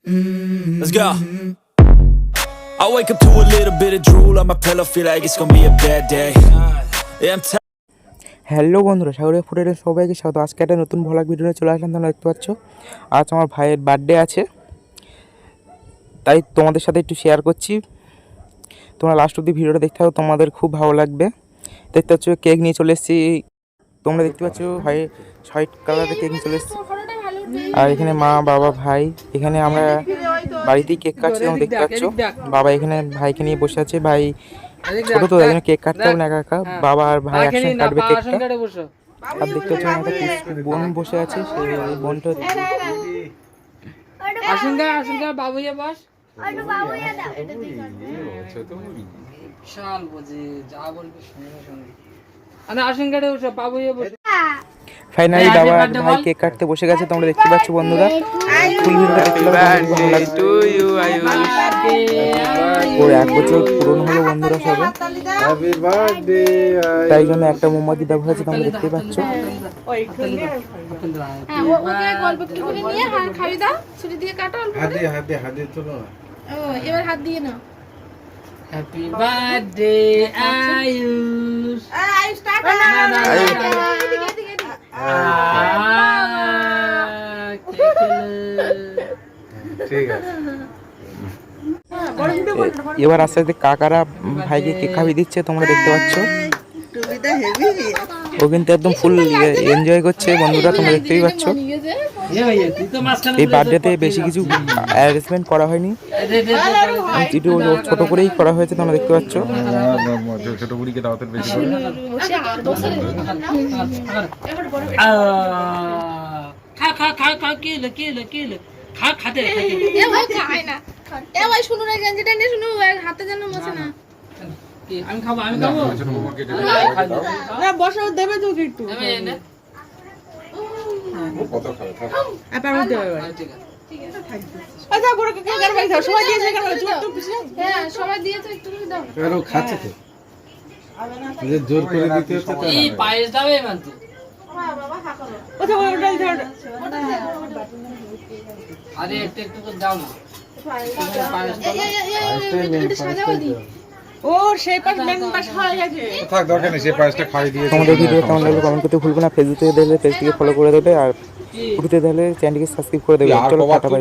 Let's go. I wake up to a little bit of drool on my pillow, feel like it's gonna be a bad day. Yeah, I'm tired. Hello বন্ধুরা, সাগরিকা ফুডের সবাইকে স্বাগত। আজকে একটা নতুন vlog video নিয়ে চলে আসলাম। তোমরা দেখতে পাচ্ছ আজ আমার ভাইয়ের বার্থডে আছে, তাই তোমাদের সাথে একটু শেয়ার করছি। তোমরা লাস্ট অবধি ভিডিওটা দেখতে থাকো, তোমাদের খুব ভালো লাগবে। দেখতে পাচ্ছ কেক নিয়ে চলে এসেছি। তোমরা দেখতে পাচ্ছ হোয়াইট কালারের কেক নিয়ে চলে এসেছি। আর এখানে মা, বাবা, ভাই, এখানে আমরা বাড়িতেই কেক কাটছি। তোমরা দেখতে পাচ্ছ বাবা এখানে ভাইকে নিয়ে বসে আছে। ভাই ছোট তো, তাই জন্য কেক কাটতে হবে না একা একা। বাবা আর ভাই একসাথে কাটবে কেকটা। আর দেখতে পাচ্ছ একটা বোন বসে আছে, সেই বোনটা বাবুয়া বস বিশাল বোঝে যা বলবে সঙ্গে সঙ্গে আশঙ্কাটা বসে বাবুয়া বস। ফাইনালি বাবা আর ভাই কেক কাটতে বসে গেছে। তোমরা দেখতে পাচ্ছ বন্ধুরা, ফুল ভিডিওটা দেখতে ভালো লাগছে। ওর 1 বছর পূরণ হলো বন্ধুরা সবে, তাই জন্য একটা মোমবাতি দেওয়া হয়েছে। তোমরা দেখতে পাচ্ছ হ্যাপি বার্থডে আয়ুষ। এবার আস্তে আস্তে কাকারা ভাইকে কেক খাইয়ে দিচ্ছে। তোমরা দেখতে পাচ্ছ ও কিন্তু একদম ফুল এনজয় করছে বন্ধুরা। তোমরা দেখতেই পাচ্ছ এই বার্থডেতে বেশি কিছু অ্যারেঞ্জমেন্ট করা হয়নি, একটু ছোট করেই করা হয়েছে। তোমরা দেখতে পাচ্ছ ছোট বুড়িকে দাওয়াতের বেশি খা খা খা খা কেলে কেলে কেলে খা খাতে এ ভাই খায় না। এ ভাই শুনো না, গেঞ্জিটা নিয়ে শুনো, হাতে যেন মছে না। আমি খাবো আমি খাবো না বসো, দেবে তো একটু কত খাবে থাক আপা মধ্যে ঠিক আছে আচ্ছা বড় কে গার ভাই দাও, সবাই দিয়েছে গার ভাই একটু পিছে। হ্যাঁ সবাই দিয়েছে, একটু দাও না। এরও খাচ্ছে তো যে জোর করে দিতে হচ্ছে তো এই পায়েস দাও এই মানতে বাবা হা করো। আচ্ছা ওটা দাও, আরে একটু একটু করে দাও না। একটু সাজাও দি। ও সেই পাশ মেন পাশ হয়ে গেছে। থাক দরকার নেই, সে পায়েসটা খাইয়ে দিয়েছে। তোমাদের ভিডিও কেমন লাগলো কমেন্ট করতে ভুলবে না। ফেসবুকে দেখলে পেজটিকে ফলো করে দেবে, আর ইউটিউবে দেখলে চ্যানেলটিকে সাবস্ক্রাইব করে দেবে। চলো টাটা বাই।